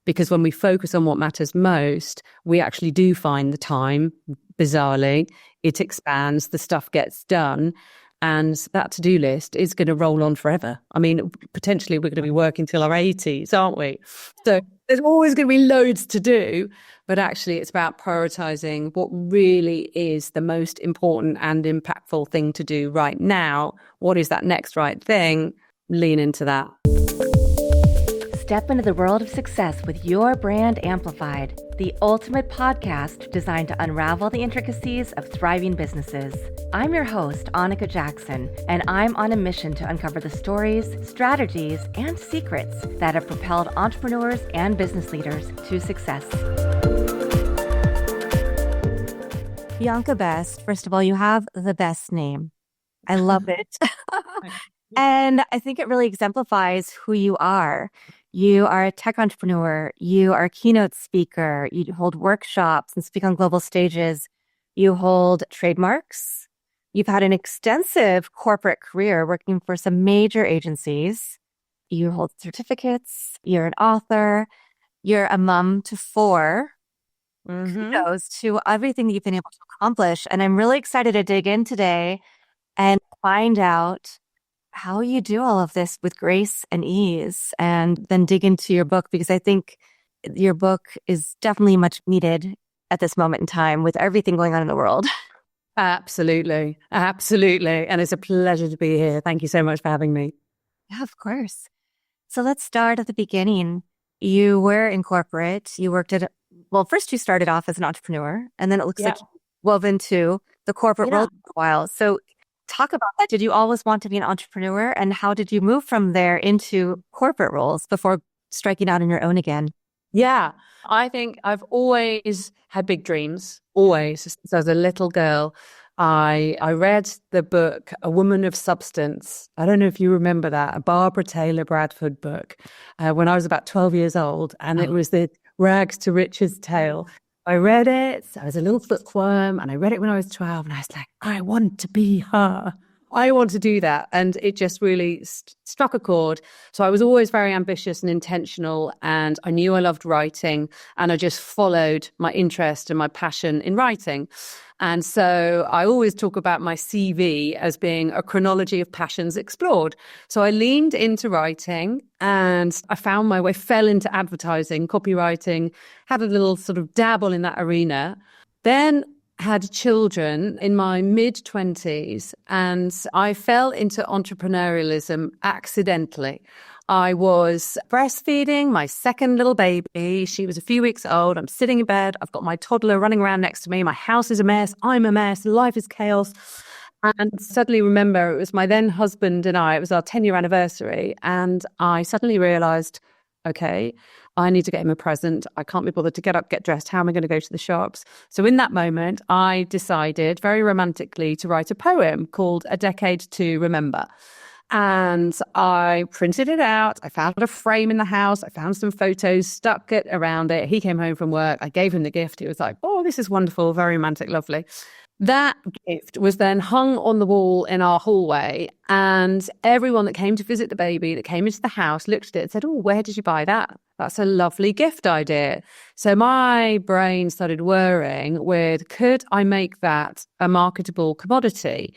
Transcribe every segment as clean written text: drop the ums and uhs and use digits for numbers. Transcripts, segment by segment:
Because when we focus on what matters most, we actually do find the time, bizarrely, it expands, the stuff gets done. And that to-do list is going to roll on forever. I mean, potentially we're going to be working till our 80s, aren't we? So there's always going to be loads to do, but actually it's about prioritizing what really is the most important and impactful thing to do right now. What is that next right thing? Lean into that. Step into the world of success with your brand amplified, the ultimate podcast designed to unravel the intricacies of thriving businesses. I'm your host, Annika Jackson, and I'm on a mission to uncover the stories, strategies, and secrets that have propelled entrepreneurs and business leaders to success. Bianca Best, first of all, you have the best name. I love it. And I think it really exemplifies who you are. You are a tech entrepreneur. You are a keynote speaker. You hold workshops and speak on global stages. You hold trademarks. You've had an extensive corporate career working for some major agencies. You hold certificates. You're an author. You're a mom to 4. Kudos to everything that you've been able to accomplish. And I'm really excited to dig in today and find out how you do all of this with grace and ease, and then dig into your book, because I think your book is definitely much needed at this moment in time with everything going on in the world. Absolutely. Absolutely. And it's a pleasure to be here. Thank you so much for having me. Yeah, of course. So let's start at the beginning. You were in corporate. You worked at, first you started off as an entrepreneur, and then it looks like you wove into the corporate world for a while. So talk about that. Did you always want to be an entrepreneur, and how did you move from there into corporate roles before striking out on your own again? Yeah, I think I've always had big dreams, always. Since I was a little girl, I read the book, A Woman of Substance. I don't know if you remember that, a Barbara Taylor Bradford book, when I was about 12 years old. And it was the rags to riches tale. I read it. I was a little bookworm, and I read it when I was 12, and I was like, I want to be her. I want to do that. And it just really struck a chord. So I was always very ambitious and intentional, and I knew I loved writing, and I just followed my interest and my passion in writing. And so I always talk about my CV as being a chronology of passions explored. So I leaned into writing, and I found my way, fell into advertising, copywriting, had a little sort of dabble in that arena. Then had children in my mid-20s, and I fell into entrepreneurialism accidentally. I was breastfeeding my second little baby. She was a few weeks old. I'm sitting in bed. I've got my toddler running around next to me. My house is a mess. I'm a mess. Life is chaos. And suddenly remember, it was my then husband and I, it was our 10-year anniversary. And I suddenly realized, okay, I need to get him a present. I can't be bothered to get up, get dressed. How am I going to go to the shops? So in that moment, I decided very romantically to write a poem called A Decade to Remember. And I printed it out. I found a frame in the house. I found some photos, stuck it around it. He came home from work. I gave him the gift. He was like, oh, this is wonderful, very romantic, lovely. That gift was then hung on the wall in our hallway, and everyone that came to visit the baby, that came into the house, looked at it and said, oh, where did you buy that? That's a lovely gift idea. So my brain started whirring with, could I make that a marketable commodity?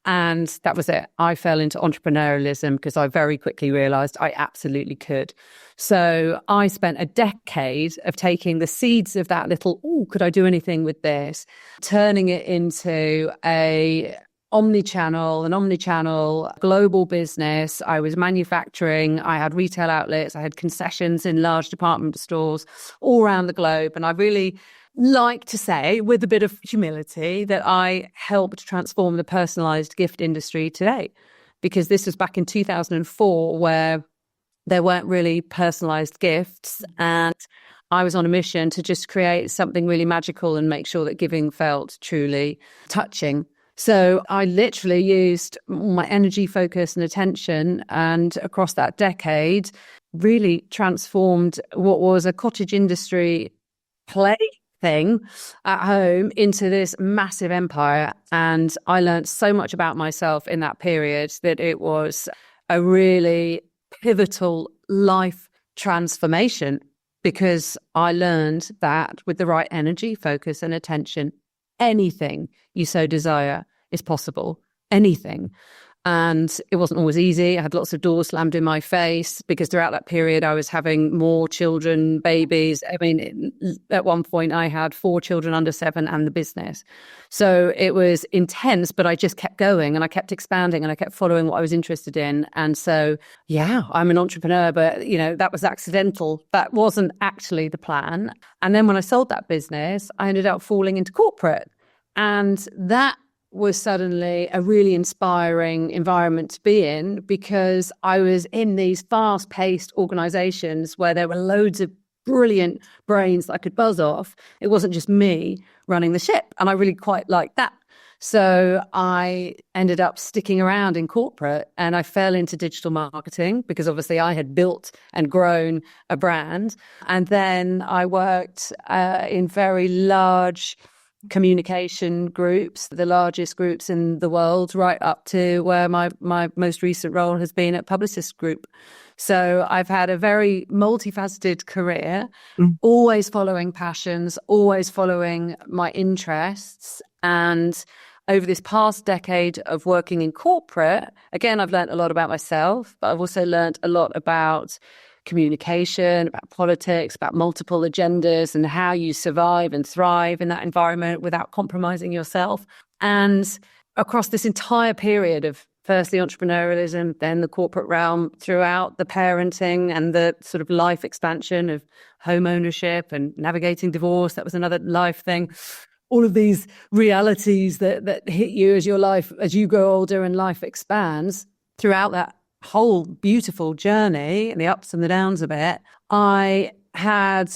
And that was it. I fell into entrepreneurialism because I very quickly realized I absolutely could. So I spent a decade of taking the seeds of that little, oh, could I do anything with this? Turning it into an omni-channel global business. I was manufacturing. I had retail outlets. I had concessions in large department stores all around the globe. And I really like to say, with a bit of humility, that I helped transform the personalized gift industry today, because this was back in 2004 where there weren't really personalized gifts, and I was on a mission to just create something really magical and make sure that giving felt truly touching. So I literally used my energy, focus and attention, and across that decade really transformed what was a cottage industry play thing at home into this massive empire. And I learned so much about myself in that period that it was a really pivotal life transformation, because I learned that with the right energy, focus, and attention, anything you so desire is possible. Anything. And it wasn't always easy. I had lots of doors slammed in my face because throughout that period, I was having more children, babies. I mean, at one point, I had 4 children under 7 and the business. So it was intense, but I just kept going and I kept expanding and I kept following what I was interested in. And so, yeah, I'm an entrepreneur, but, you know, that was accidental. That wasn't actually the plan. And then when I sold that business, I ended up falling into corporate. And that was suddenly a really inspiring environment to be in, because I was in these fast-paced organizations where there were loads of brilliant brains that I could buzz off. It wasn't just me running the ship, and I really quite liked that. So I ended up sticking around in corporate, and I fell into digital marketing because obviously I had built and grown a brand. And then I worked in very large communication groups, the largest groups in the world, right up to where my most recent role has been at Publicis Group. So I've had a very multifaceted career, always following passions, always following my interests. And over this past decade of working in corporate, again, I've learned a lot about myself, but I've also learned a lot about communication, about politics, about multiple agendas and how you survive and thrive in that environment without compromising yourself. And across this entire period of first the entrepreneurialism, then the corporate realm, throughout the parenting and the sort of life expansion of home ownership and navigating divorce, that was another life thing. All of these realities that hit you as your life, as you grow older and life expands, throughout that whole beautiful journey and the ups and the downs of it, I had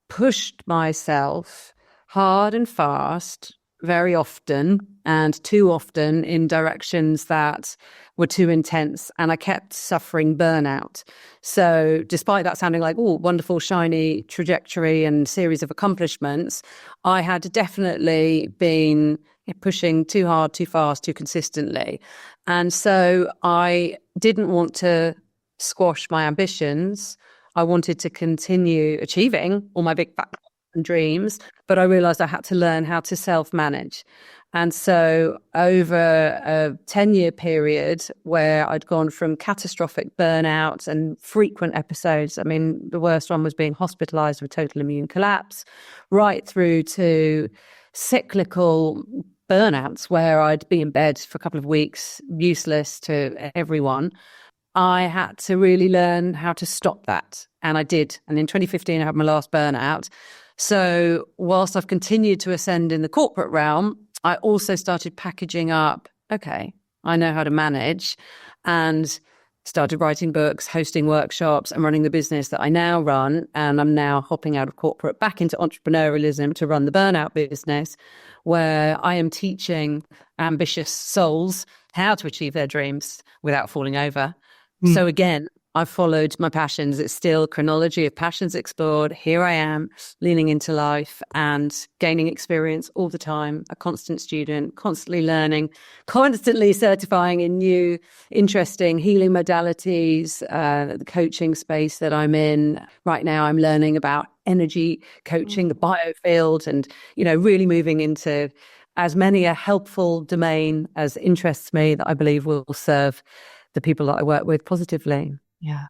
pushed myself hard and fast very often, and too often in directions that were too intense, and I kept suffering burnout. So despite that sounding like, oh, wonderful, shiny trajectory and series of accomplishments, I had definitely been pushing too hard, too fast, too consistently. And so I didn't want to squash my ambitions. I wanted to continue achieving all my big and dreams, but I realized I had to learn how to self-manage. And so over a 10-year period where I'd gone from catastrophic burnout and frequent episodes, I mean, the worst one was being hospitalized with total immune collapse, right through to cyclical burnouts where I'd be in bed for a couple of weeks, useless to everyone. I had to really learn how to stop that. And I did. And in 2015, I had my last burnout. So whilst I've continued to ascend in the corporate realm, I also started packaging up, okay, I know how to manage, and started writing books, hosting workshops, and running the business that I now run. And I'm now hopping out of corporate back into entrepreneurialism to run the Burnout business, where I am teaching ambitious souls how to achieve their dreams without falling over. So again, I've followed my passions. It's still chronology of passions explored. Here I am, leaning into life and gaining experience all the time, a constant student, constantly learning, constantly certifying in new, interesting healing modalities, the coaching space that I'm in. Right now, I'm learning about energy coaching, the biofield, and, you know, really moving into as many a helpful domain as interests me that I believe will serve the people that I work with positively. Yeah.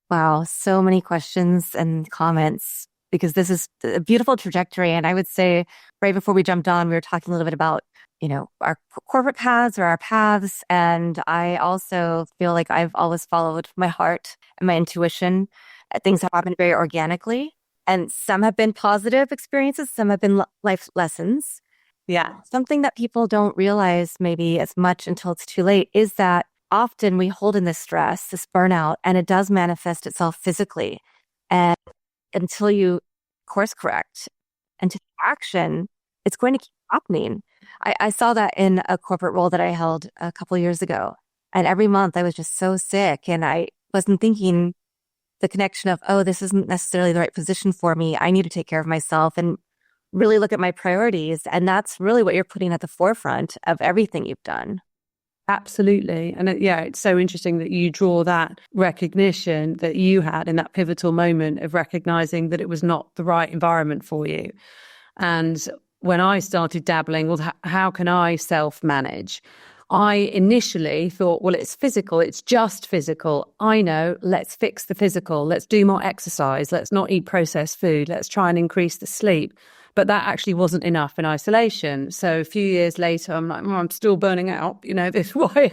Wow. So many questions and comments, because this is a beautiful trajectory. And I would say right before we jumped on, we were talking a little bit about, you know, our corporate paths or our paths. And I also feel like I've always followed my heart and my intuition. Things have happened very organically, and some have been positive experiences. Some have been life lessons. Yeah. Something that people don't realize maybe as much until it's too late is that often we hold in this stress, this burnout, and it does manifest itself physically. And until you course correct and take action, it's going to keep happening. I saw that in a corporate role that I held a couple of years ago. And every month I was just so sick, and I wasn't thinking the connection of, oh, this isn't necessarily the right position for me. I need to take care of myself and really look at my priorities. And that's really what you're putting at the forefront of everything you've done. Absolutely. And it's so interesting that you draw that recognition that you had in that pivotal moment of recognizing that it was not the right environment for you. And when I started dabbling, well, how can I self-manage? I initially thought, well, it's physical. It's just physical. I know, let's fix the physical. Let's do more exercise. Let's not eat processed food. Let's try and increase the sleep. But that actually wasn't enough in isolation. So a few years later, I'm like, I'm still burning out. This is why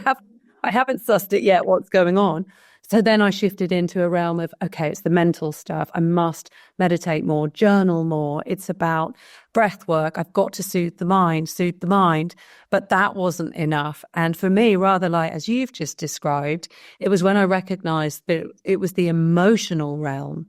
I haven't sussed it yet, what's going on. So then I shifted into a realm of, okay, it's the mental stuff. I must meditate more, journal more. It's about breath work. I've got to soothe the mind. But that wasn't enough. And for me, rather like as you've just described, it was when I recognized that it was the emotional realm,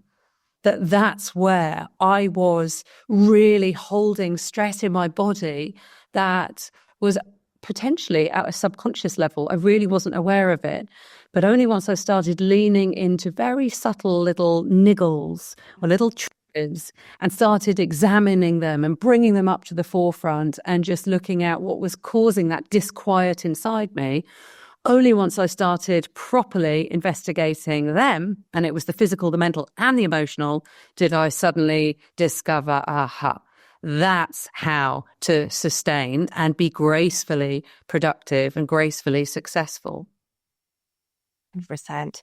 that's where I was really holding stress in my body that was potentially at a subconscious level. I really wasn't aware of it. But only once I started leaning into very subtle little niggles or little triggers and started examining them and bringing them up to the forefront and just looking at what was causing that disquiet inside me. Only once I started properly investigating them, and it was the physical, the mental, and the emotional, did I suddenly discover, that's how to sustain and be gracefully productive and gracefully successful. 100%.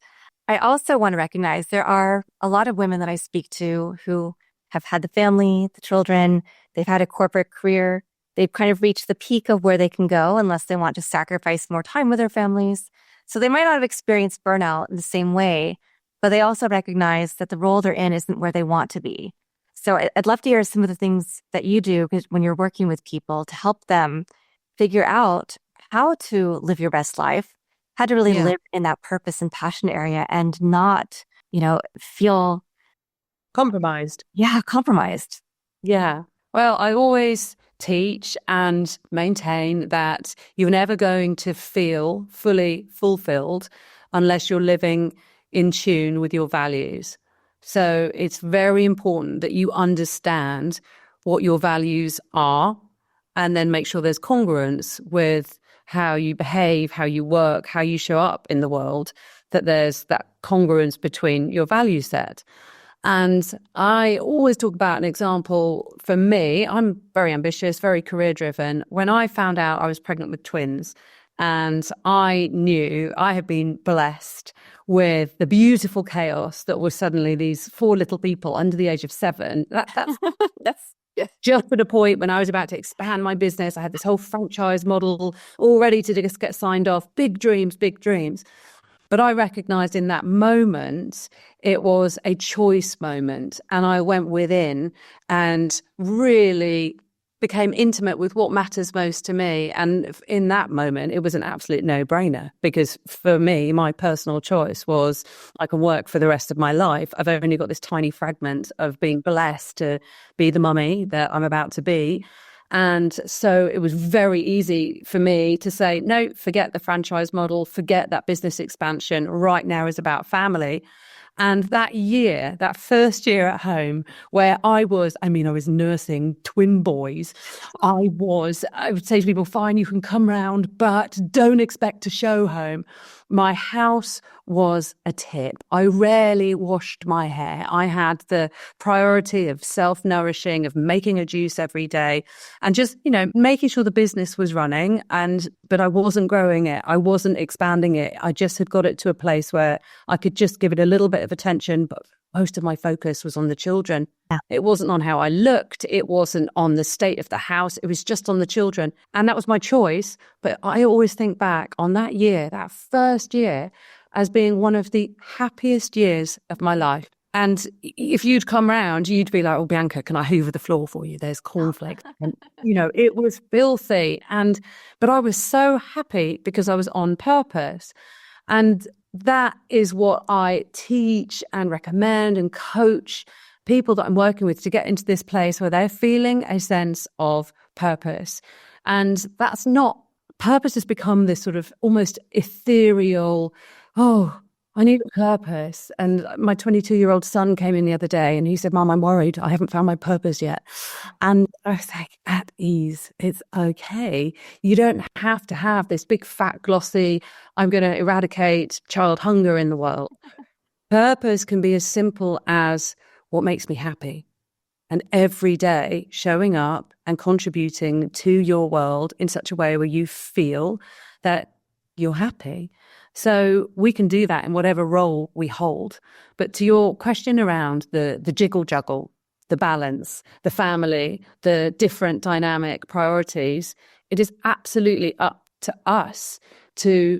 I also want to recognize there are a lot of women that I speak to who have had the family, the children, they've had a corporate career. They've kind of reached the peak of where they can go unless they want to sacrifice more time with their families. So they might not have experienced burnout in the same way, but they also recognize that the role they're in isn't where they want to be. So I'd love to hear some of the things that you do when you're working with people to help them figure out how to live your best life, how to really live in that purpose and passion area and not, feel compromised. Yeah, compromised. Yeah. Well, I always teach and maintain that you're never going to feel fully fulfilled unless you're living in tune with your values. So it's very important that you understand what your values are and then make sure there's congruence with how you behave, how you work, how you show up in the world, that there's that congruence between your value set. And I always talk about an example. For me, I'm very ambitious, very career driven. When I found out I was pregnant with twins and I knew I had been blessed with the beautiful chaos that was suddenly these 4 little people under the age of 7, that's just at a point when I was about to expand my business. I had this whole franchise model all ready to just get signed off. Big dreams, big dreams. But I recognized in that moment, it was a choice moment. And I went within and really became intimate with what matters most to me. And in that moment, it was an absolute no-brainer, because for me, my personal choice was I can work for the rest of my life. I've only got this tiny fragment of being blessed to be the mummy that I'm about to be. And so it was very easy for me to say, no, forget the franchise model, forget that business expansion. Right now is about family. And that first year at home where I was nursing twin boys. I would say to people, fine, you can come round, but don't expect to show home. My house was a tip. I rarely washed my hair. I had the priority of self-nourishing, of making a juice every day and just, making sure the business was running. But I wasn't growing it. I wasn't expanding it. I just had got it to a place where I could just give it a little bit of attention, but most of my focus was on the children. Yeah. It wasn't on how I looked. It wasn't on the state of the house. It was just on the children. And that was my choice. But I always think back on that year, that first year, as being one of the happiest years of my life. And if you'd come round, you'd be like, oh, Bianca, can I hoover the floor for you? There's cornflakes. And, it was filthy. But I was so happy because I was on purpose. And that is what I teach and recommend and coach people that I'm working with to get into this place where they're feeling a sense of purpose. And purpose has become this sort of almost ethereal, I need a purpose. And my 22-year-old son came in the other day and he said, Mom, I'm worried. I haven't found my purpose yet. And I was like, at ease. It's okay. You don't have to have this big, fat, glossy, I'm going to eradicate child hunger in the world. Purpose can be as simple as what makes me happy. And every day showing up and contributing to your world in such a way where you feel that you're happy. So we can do that in whatever role we hold. But to your question around the jiggle juggle, the balance, the family, the different dynamic priorities, it is absolutely up to us to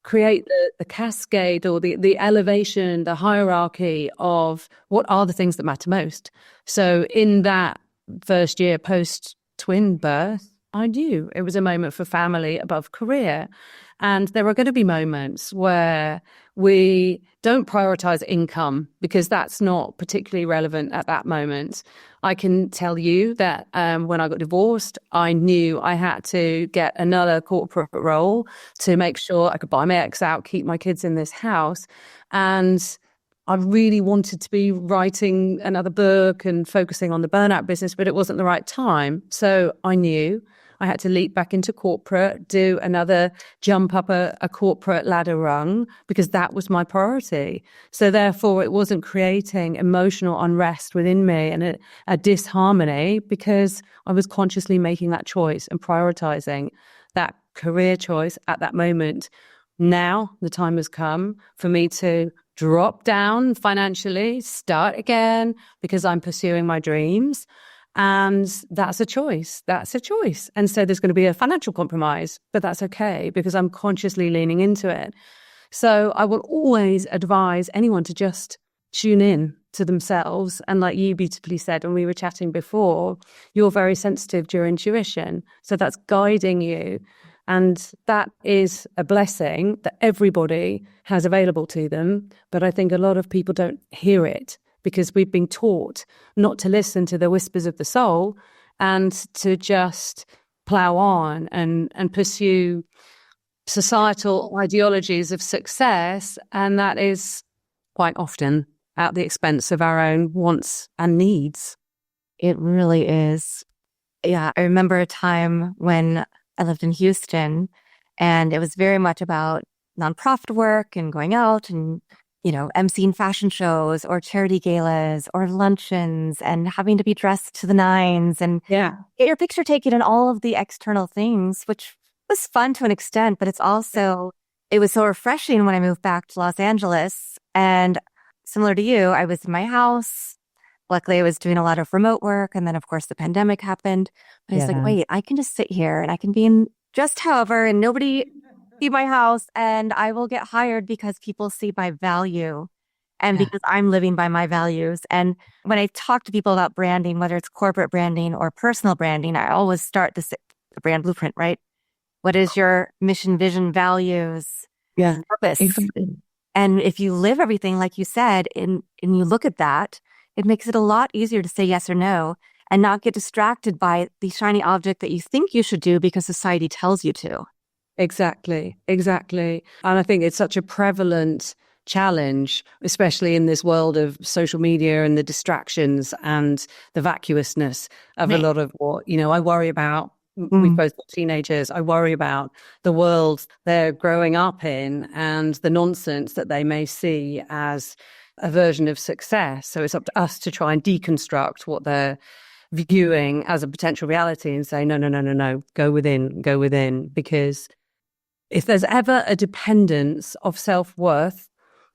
create the cascade or the elevation, the hierarchy of what are the things that matter most. So in that first year post twin birth, I knew it was a moment for family above career. And there are going to be moments where we don't prioritize income because that's not particularly relevant at that moment. I can tell you that when I got divorced, I knew I had to get another corporate role to make sure I could buy my ex out, keep my kids in this house. And I really wanted to be writing another book and focusing on the burnout business, but it wasn't the right time. So I knew I had to leap back into corporate, do another jump up a corporate ladder rung, because that was my priority. So therefore, it wasn't creating emotional unrest within me and a disharmony, because I was consciously making that choice and prioritizing that career choice at that moment. Now the time has come for me to drop down financially, start again, because I'm pursuing my dreams. And that's a choice. That's a choice. And so there's going to be a financial compromise, but that's okay because I'm consciously leaning into it. So I will always advise anyone to just tune in to themselves. And like you beautifully said when we were chatting before, you're very sensitive to your intuition. So that's guiding you. And that is a blessing that everybody has available to them. But I think a lot of people don't hear it, because we've been taught not to listen to the whispers of the soul and to just plow on and pursue societal ideologies of success. And that is quite often at the expense of our own wants and needs. It really is. Yeah, I remember a time when I lived in Houston, and it was very much about nonprofit work and going out and emceeing fashion shows or charity galas or luncheons and having to be dressed to the nines and get your picture taken and all of the external things, which was fun to an extent, but it was so refreshing when I moved back to Los Angeles. And similar to you, I was in my house. Luckily, I was doing a lot of remote work. And then, of course, the pandemic happened. But I was like, wait, I can just sit here and I can be in just however and nobody see my house, and I will get hired because people see my value and because I'm living by my values. And when I talk to people about branding, whether it's corporate branding or personal branding, I always start the brand blueprint, right? What is your mission, vision, values, purpose? Exactly. And if you live everything like you said, and you look at that, it makes it a lot easier to say yes or no and not get distracted by the shiny object that you think you should do because society tells you to. Exactly. And I think it's such a prevalent challenge, especially in this world of social media and the distractions and the vacuousness of a lot of what, I worry about. We've both got teenagers. I worry about the world they're growing up in and the nonsense that they may see as a version of success. So it's up to us to try and deconstruct what they're viewing as a potential reality and say, no, go within, because if there's ever a dependence of self-worth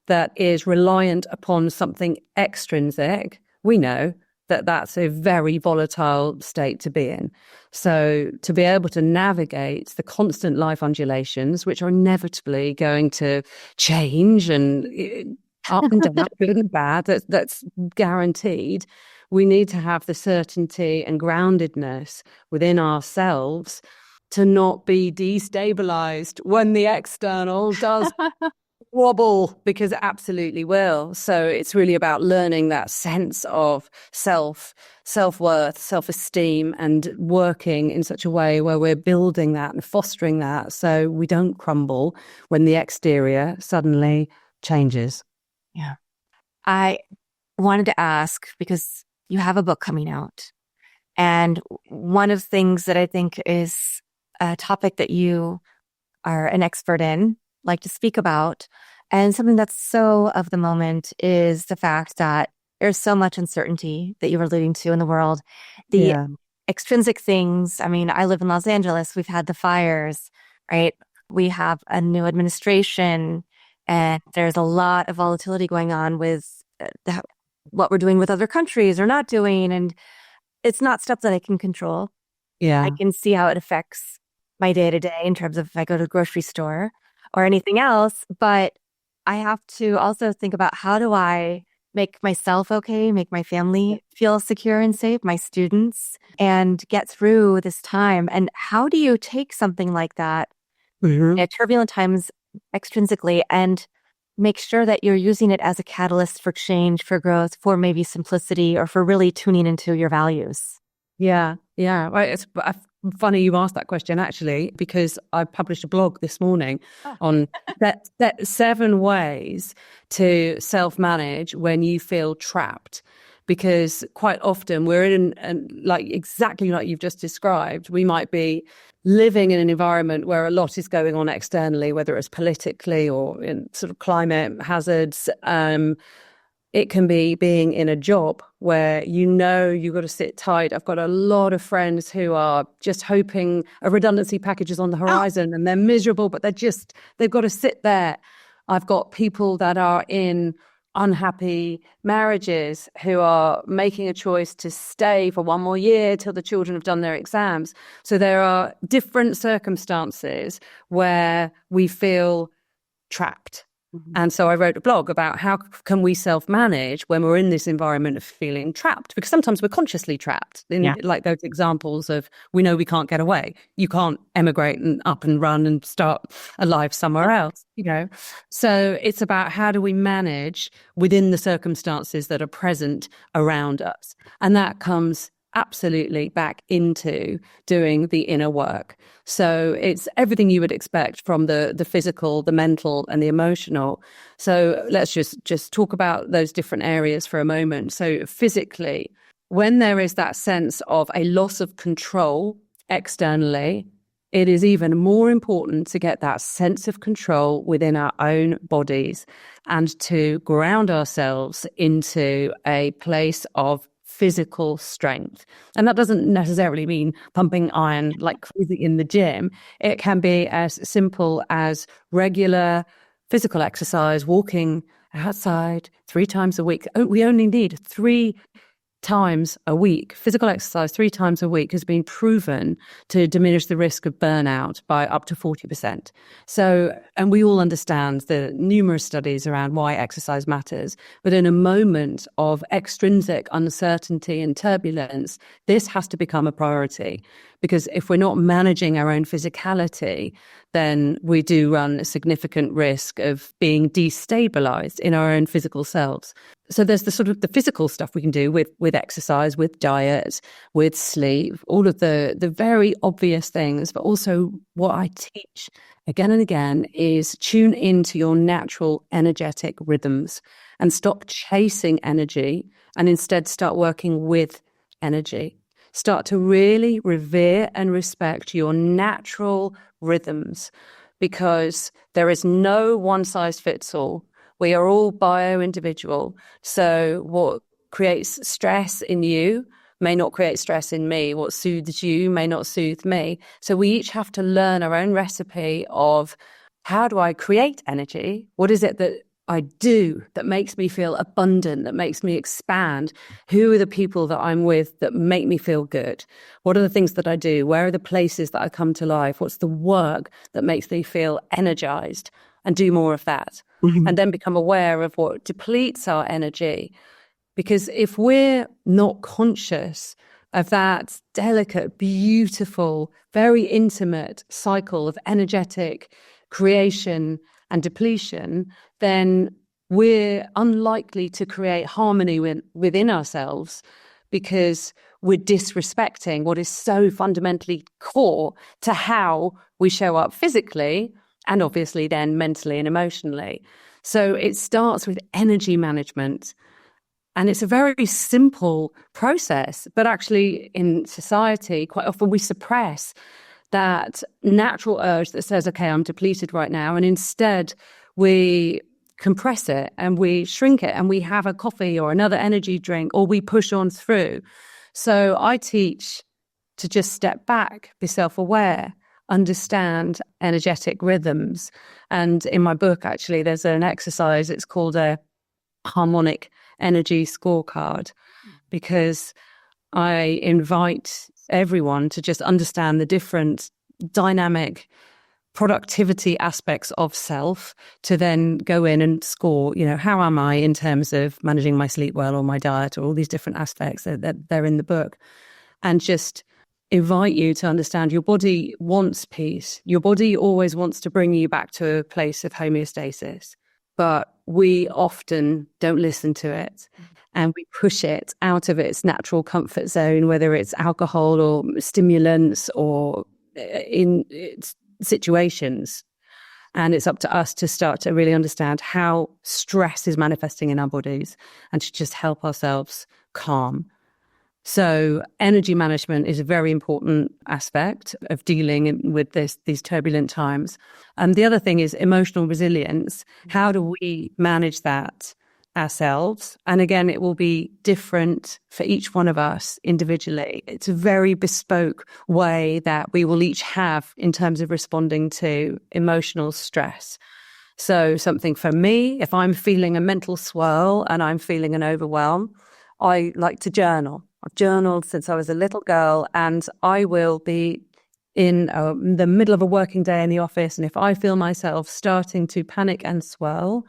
that is reliant upon something extrinsic, we know that that's a very volatile state to be in. So to be able to navigate the constant life undulations, which are inevitably going to change and up and down, good and bad, that's guaranteed. We need to have the certainty and groundedness within ourselves to not be destabilized when the external does wobble, because it absolutely will. So it's really about learning that sense of self-worth, self-esteem, and working in such a way where we're building that and fostering that so we don't crumble when the exterior suddenly changes. Yeah. I wanted to ask because you have a book coming out. And one of the things that I think is a topic that you are an expert in, like to speak about, and something that's so of the moment is the fact that there's so much uncertainty that you were alluding to in the world. The Yeah. extrinsic things, I mean, I live in Los Angeles. We've had the fires, right? We have a new administration, and there's a lot of volatility going on with what we're doing with other countries or not doing. And it's not stuff that I can control. I Yeah. can see how it affects my day to day in terms of if I go to the grocery store or anything else. But I have to also think about how do I make myself okay, make my family feel secure and safe, my students, and get through this time. And how do you take something like that at turbulent times extrinsically and make sure that you're using it as a catalyst for change, for growth, for maybe simplicity, or for really tuning into your values? Yeah, yeah. Right. It's funny you asked that question actually, because I published a blog this morning Oh. on that 7 ways to self-manage when you feel trapped. Because quite often we're in, and like exactly like you've just described, we might be living in an environment where a lot is going on externally, whether it's politically or in sort of climate hazards. It can be being in a job where you've got to sit tight. I've got a lot of friends who are just hoping a redundancy package is on the horizon and they're miserable, but they've got to sit there. I've got people that are in unhappy marriages who are making a choice to stay for 1 more year till the children have done their exams. So there are different circumstances where we feel trapped. And so I wrote a blog about how can we self-manage when we're in this environment of feeling trapped, because sometimes we're consciously trapped in like those examples of we know we can't get away. You can't emigrate and up and run and start a life somewhere else, So it's about how do we manage within the circumstances that are present around us. And that comes absolutely back into doing the inner work. So it's everything you would expect from the physical, the mental, and the emotional. So let's just talk about those different areas for a moment. So physically, when there is that sense of a loss of control externally, it is even more important to get that sense of control within our own bodies and to ground ourselves into a place of physical strength. And that doesn't necessarily mean pumping iron like crazy in the gym. It can be as simple as regular physical exercise, walking outside 3 times a week. We only need 3 times a week. Physical exercise 3 times a week has been proven to diminish the risk of burnout by up to 40%. So, and we all understand the numerous studies around why exercise matters. But in a moment of extrinsic uncertainty and turbulence, this has to become a priority. Because if we're not managing our own physicality, then we do run a significant risk of being destabilized in our own physical selves. So there's the sort of the physical stuff we can do with exercise, with diet, with sleep, all of the very obvious things. But also what I teach again and again is tune into your natural energetic rhythms and stop chasing energy and instead start working with energy. Start to really revere and respect your natural rhythms, because there is no one size fits all. We are all bio-individual. So what creates stress in you may not create stress in me. What soothes you may not soothe me. So we each have to learn our own recipe of how do I create energy? What is it that I do that makes me feel abundant, that makes me expand? Who are the people that I'm with that make me feel good? What are the things that I do? Where are the places that I come to life? What's the work that makes me feel energized? And do more of that. And then become aware of what depletes our energy. Because if we're not conscious of that delicate, beautiful, very intimate cycle of energetic creation and depletion, then we're unlikely to create harmony within ourselves, because we're disrespecting what is so fundamentally core to how we show up physically and obviously then mentally and emotionally. So it starts with energy management. And it's a very simple process, but actually in society, quite often we suppress that natural urge that says, okay, I'm depleted right now. And instead we compress it and we shrink it and we have a coffee or another energy drink, or we push on through. So I teach to just step back, be self-aware, understand energetic rhythms. And in my book, actually, there's an exercise. It's called a harmonic energy scorecard, because I invite everyone to just understand the different dynamic productivity aspects of self, to then go in and score, how am I in terms of managing my sleep well, or my diet, or all these different aspects that they're in the book. And just invite you to understand your body wants peace. Your body always wants to bring you back to a place of homeostasis, but we often don't listen to it, and we push it out of its natural comfort zone, whether it's alcohol or stimulants or in its situations. And it's up to us to start to really understand how stress is manifesting in our bodies and to just help ourselves calm. So energy management is a very important aspect of dealing with these turbulent times. And the other thing is emotional resilience. How do we manage that ourselves? And again, it will be different for each one of us individually. It's a very bespoke way that we will each have in terms of responding to emotional stress. So something for me, if I'm feeling a mental swirl and I'm feeling an overwhelm, I like to journal. I've journaled since I was a little girl, and I will be in the middle of a working day in the office. And if I feel myself starting to panic and swirl,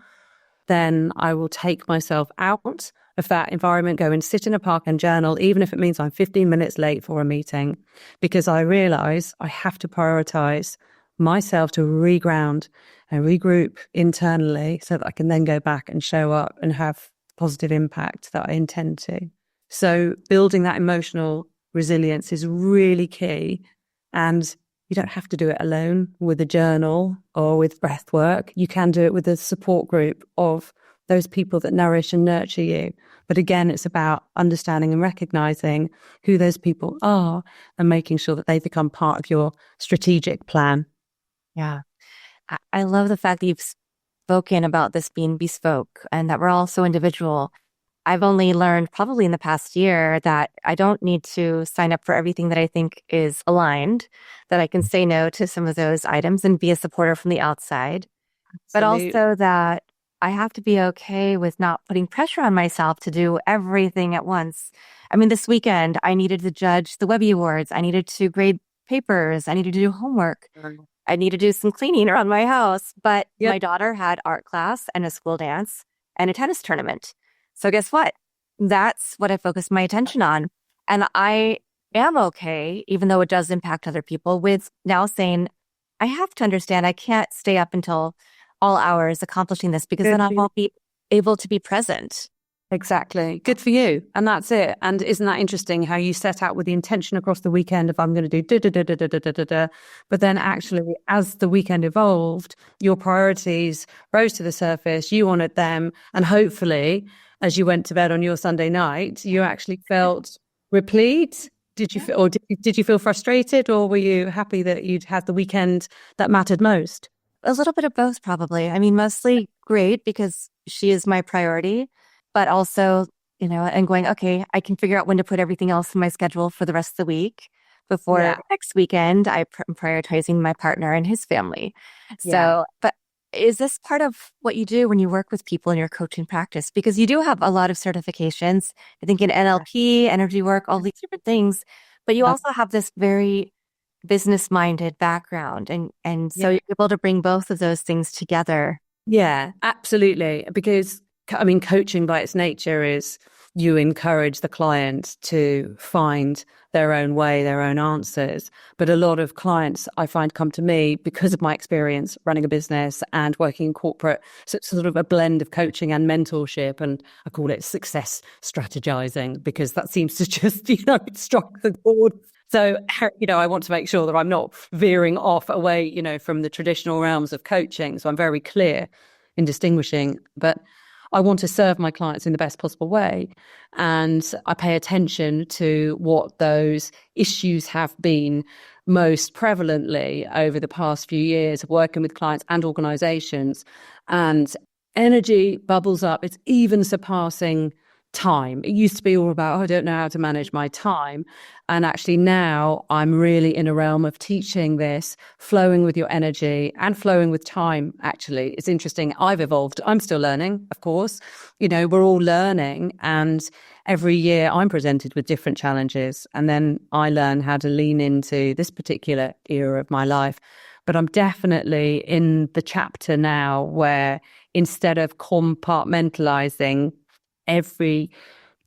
then I will take myself out of that environment, go and sit in a park and journal, even if it means I'm 15 minutes late for a meeting, because I realize I have to prioritize myself to reground and regroup internally so that I can then go back and show up and have positive impact that I intend to. So building that emotional resilience is really key. And you don't have to do it alone with a journal or with breath work. You can do it with a support group of those people that nourish and nurture you. But again, it's about understanding and recognizing who those people are and making sure that they become part of your strategic plan. Yeah. I love the fact that you've spoken about this being bespoke and that we're all so individual. I've only learned probably in the past year that I don't need to sign up for everything that I think is aligned, that I can say no to some of those items and be a supporter from the outside, but also that I have to be okay with not putting pressure on myself to do everything at once. I mean, this weekend, I needed to judge the Webby Awards. I needed to grade papers. I needed to do homework. I need to do some cleaning around my house. But my daughter had art class and a school dance and a tennis tournament. So guess what? That's what I focused my attention on. And I am okay, even though it does impact other people, with now saying, I have to understand I can't stay up until all hours accomplishing this, because then I won't be able to be present. Exactly. Good for you. And that's it. And isn't that interesting how you set out with the intention across the weekend of I'm going to do da da da da da da da da da. But then actually, as the weekend evolved, your priorities rose to the surface, you honored them, and hopefully, as you went to bed on your Sunday night, you actually felt replete. Did you feel, or did you feel frustrated, or were you happy that you'd had the weekend that mattered most? A little bit of both, probably. I mean, mostly great because she is my priority, but also, and going, okay, I can figure out when to put everything else in my schedule for the rest of the week. Before next weekend, I'm prioritizing my partner and his family. So, but is this part of what you do when you work with people in your coaching practice? Because you do have a lot of certifications, I think in NLP, energy work, all these different things, but you also have this very business-minded background. And so you're able to bring both of those things together. Yeah, absolutely. Because, I mean, coaching by its nature is you encourage the client to find their own way, their own answers. But a lot of clients I find come to me because of my experience running a business and working in corporate. So it's sort of a blend of coaching and mentorship. And I call it success strategizing because that seems to just, strike the chord. So, I want to make sure that I'm not veering off away, from the traditional realms of coaching. So I'm very clear, in distinguishing, but I want to serve my clients in the best possible way. And I pay attention to what those issues have been most prevalently over the past few years of working with clients and organizations. And energy bubbles up. It's even surpassing time. It used to be all about, oh, I don't know how to manage my time. And actually now I'm really in a realm of teaching this, flowing with your energy and flowing with time. Actually, it's interesting. I've evolved. I'm still learning, of course. We're all learning. And every year I'm presented with different challenges. And then I learn how to lean into this particular era of my life. But I'm definitely in the chapter now where instead of compartmentalizing every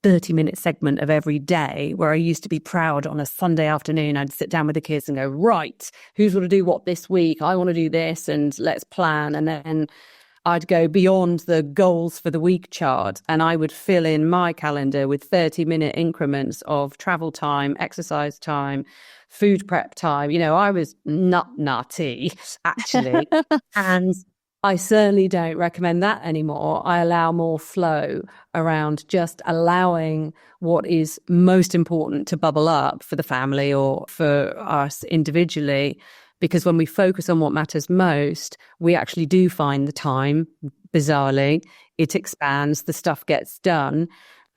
30-minute segment of every day, where I used to be proud on a Sunday afternoon, I'd sit down with the kids and go, right, who's going to do what this week? I want to do this and let's plan. And then I'd go beyond the goals for the week chart and I would fill in my calendar with 30-minute increments of travel time, exercise time, food prep time. I was nutty, actually. And I certainly don't recommend that anymore. I allow more flow around just allowing what is most important to bubble up for the family or for us individually. Because when we focus on what matters most, we actually do find the time, bizarrely. It expands, the stuff gets done.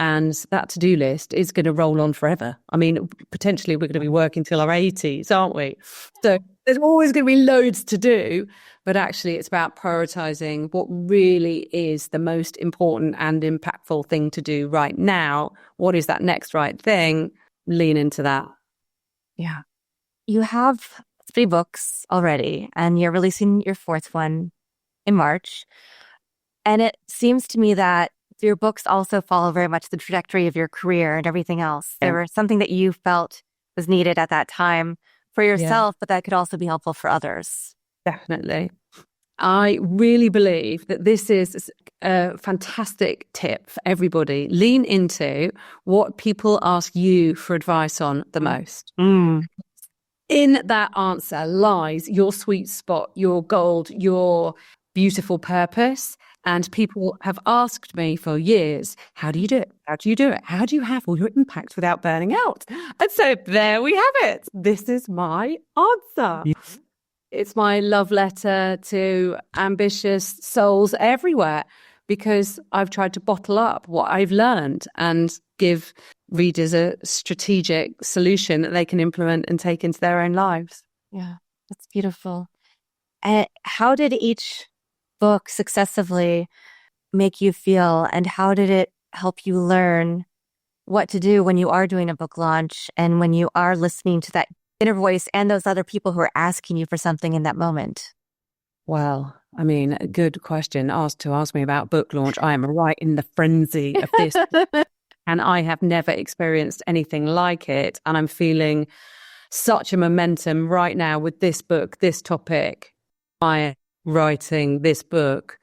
And that to-do list is going to roll on forever. I mean, potentially we're going to be working till our 80s, aren't we? So there's always going to be loads to do. But actually, it's about prioritizing what really is the most important and impactful thing to do right now. What is that next right thing? Lean into that. Yeah. You have 3 books already, and you're releasing your 4th one in March. And it seems to me that your books also follow very much the trajectory of your career and everything else. Yeah. There was something that you felt was needed at that time for yourself, but that could also be helpful for others. Definitely. I really believe that this is a fantastic tip for everybody. Lean into what people ask you for advice on the most. In that answer lies your sweet spot, your gold, your beautiful purpose. And people have asked me for years, how do you do it? How do you do it? How do you have all your impact without burning out? And so there we have it. This is my answer. Yeah. It's my love letter to ambitious souls everywhere, because I've tried to bottle up what I've learned and give readers a strategic solution that they can implement and take into their own lives. Yeah, that's beautiful. And how did each book successively make you feel, and how did it help you learn what to do when you are doing a book launch and when you are listening to that inner voice and those other people who are asking you for something in that moment? Well, I mean, a good question to ask me about book launch. I am right in the frenzy of this and I have never experienced anything like it. And I'm feeling such a momentum right now with this book, this topic. I am writing this book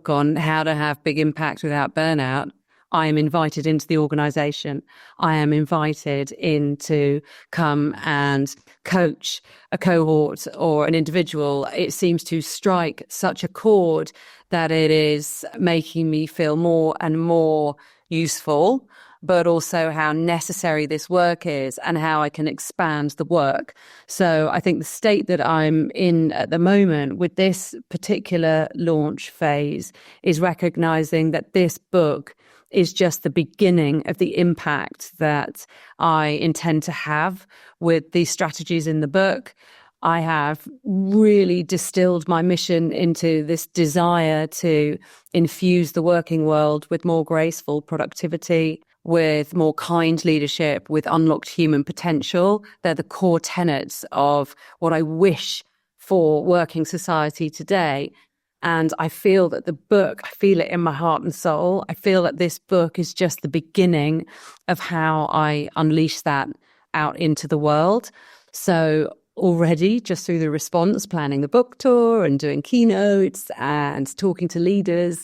on how to have big impact without burnout. I am invited into the organization. I am invited in to come and coach a cohort or an individual. It seems to strike such a chord that it is making me feel more and more useful, but also how necessary this work is and how I can expand the work. So I think the state that I'm in at the moment with this particular launch phase is recognizing that this book is just the beginning of the impact that I intend to have with these strategies in the book. I have really distilled my mission into this desire to infuse the working world with more graceful productivity, with more kind leadership, with unlocked human potential. They're the core tenets of what I wish for working society today. And I feel that the book, I feel it in my heart and soul. I feel that this book is just the beginning of how I unleash that out into the world. So already, just through the response, planning the book tour and doing keynotes and talking to leaders,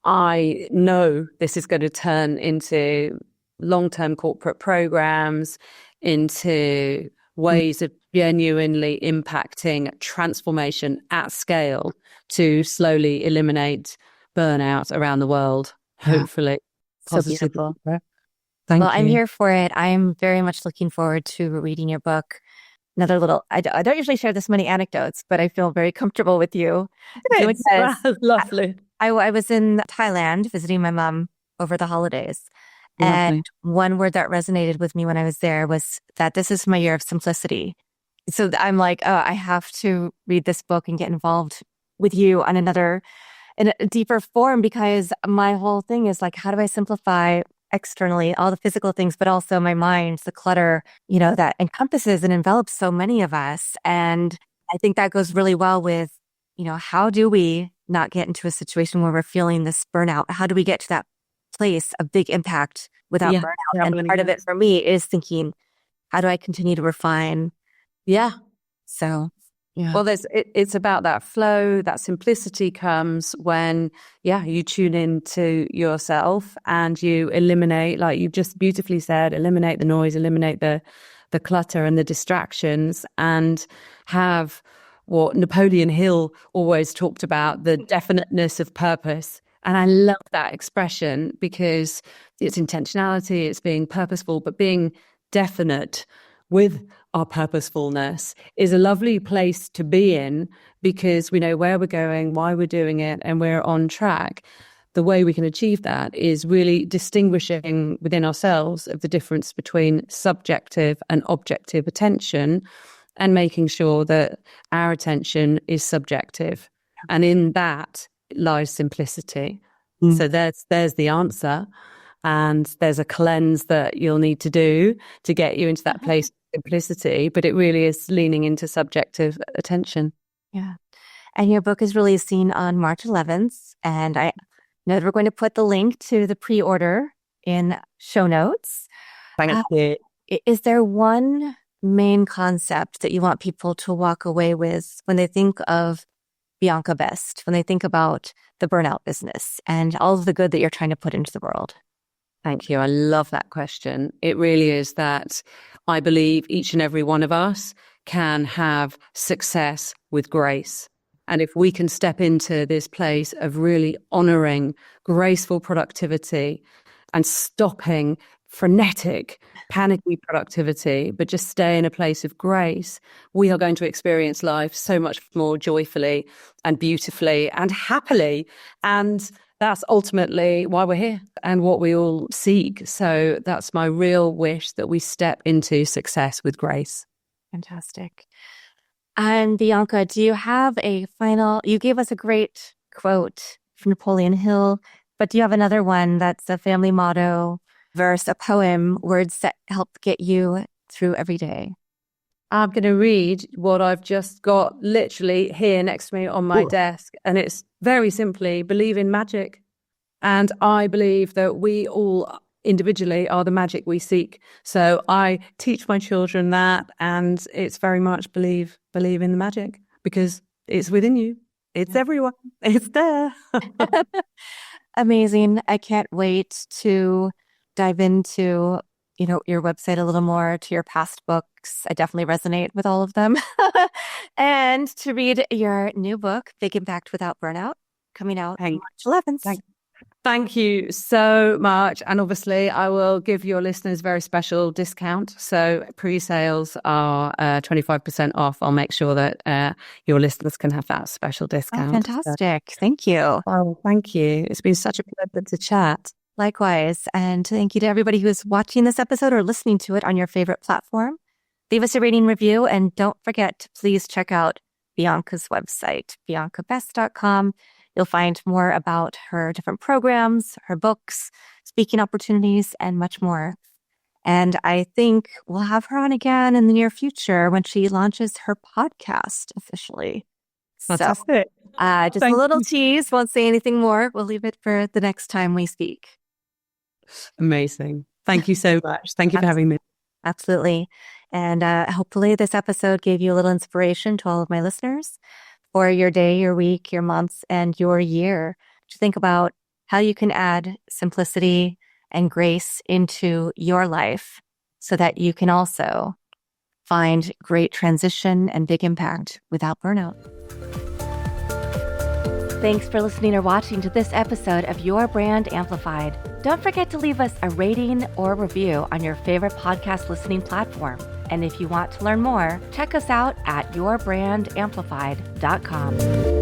I know this is going to turn into long-term corporate programs, into ways of genuinely impacting transformation at scale to slowly eliminate burnout around the world, hopefully. So beautiful. Thank Well, I'm you. here for it. I'm very much looking forward to reading your book. Another little, I don't usually share this many anecdotes, but I feel very comfortable with you doing It's this. lovely. I was in Thailand visiting my mom over the holidays. And Lovely. one word that resonated with me when I was there was that this is my year of simplicity. So I'm like, oh, I have to read this book and get involved with you on in a deeper form, because my whole thing is like, how do I simplify externally all the physical things, but also my mind, the clutter, that encompasses and envelops so many of us. And I think that goes really well with, how do we not get into a situation where we're feeling this burnout? How do we get to that place of big impact without burnout? And part of it for me is thinking, how do I continue to refine? Yeah. So, yeah. Well, it's about that flow. That simplicity comes when, you tune into yourself and you eliminate, like you've just beautifully said, eliminate the noise, eliminate the clutter and the distractions, and have what Napoleon Hill always talked about, the definiteness of purpose. And I love that expression because it's intentionality, it's being purposeful, but being definite with our purposefulness is a lovely place to be in, because we know where we're going, why we're doing it, and we're on track. The way we can achieve that is really distinguishing within ourselves of the difference between subjective and objective attention, and making sure that our attention is subjective. And in that lies simplicity. So there's the answer. And there's a cleanse that you'll need to do to get you into that place of simplicity, but it really is leaning into subjective attention. Yeah. And your book is releasing on March 11th. And I know that we're going to put the link to the pre-order in show notes. Thank you. Is there one main concept that you want people to walk away with when they think of Bianca Best, when they think about the burnout business and all of the good that you're trying to put into the world? Thank you. I love that question. It really is that I believe each and every one of us can have success with grace. And if we can step into this place of really honoring graceful productivity and stopping frenetic, panicky productivity, but just stay in a place of grace, we are going to experience life so much more joyfully and beautifully and happily. And that's ultimately why we're here and what we all seek. So that's my real wish, that we step into success with grace. Fantastic. And Bianca, do you have you gave us a great quote from Napoleon Hill, but do you have another one that's a family motto, verse, a poem, words that help get you through every day? I'm going to read what I've just got literally here next to me on my desk. And it's very simply, believe in magic. And I believe that we all individually are the magic we seek. So I teach my children that, and it's very much believe in the magic, because it's within you. It's everyone. It's there. Amazing. I can't wait to dive into your website a little more, to your past books. I definitely resonate with all of them. And to read your new book, Big Impact Without Burnout, coming out March 11th. Thank you so much. And obviously, I will give your listeners a very special discount. So pre-sales are 25% off. I'll make sure that your listeners can have that special discount. Oh, fantastic. Thank you. Oh, thank you. It's been such a pleasure to chat. Likewise. And thank you to everybody who is watching this episode or listening to it on your favorite platform. Leave us a rating review, and don't forget to please check out Bianca's website, biancabest.com. You'll find more about her different programs, her books, speaking opportunities, and much more. And I think we'll have her on again in the near future when she launches her podcast officially. Fantastic. So, just a little tease, won't say anything more. We'll leave it for the next time we speak. Amazing. Thank you so much. Thank you for having me. Absolutely. And hopefully this episode gave you a little inspiration to all of my listeners for your day, your week, your months, and your year to think about how you can add simplicity and grace into your life so that you can also find great transition and big impact without burnout. Thanks for listening or watching to this episode of Your Brand Amplified. Don't forget to leave us a rating or review on your favorite podcast listening platform. And if you want to learn more, check us out at yourbandamplified.com.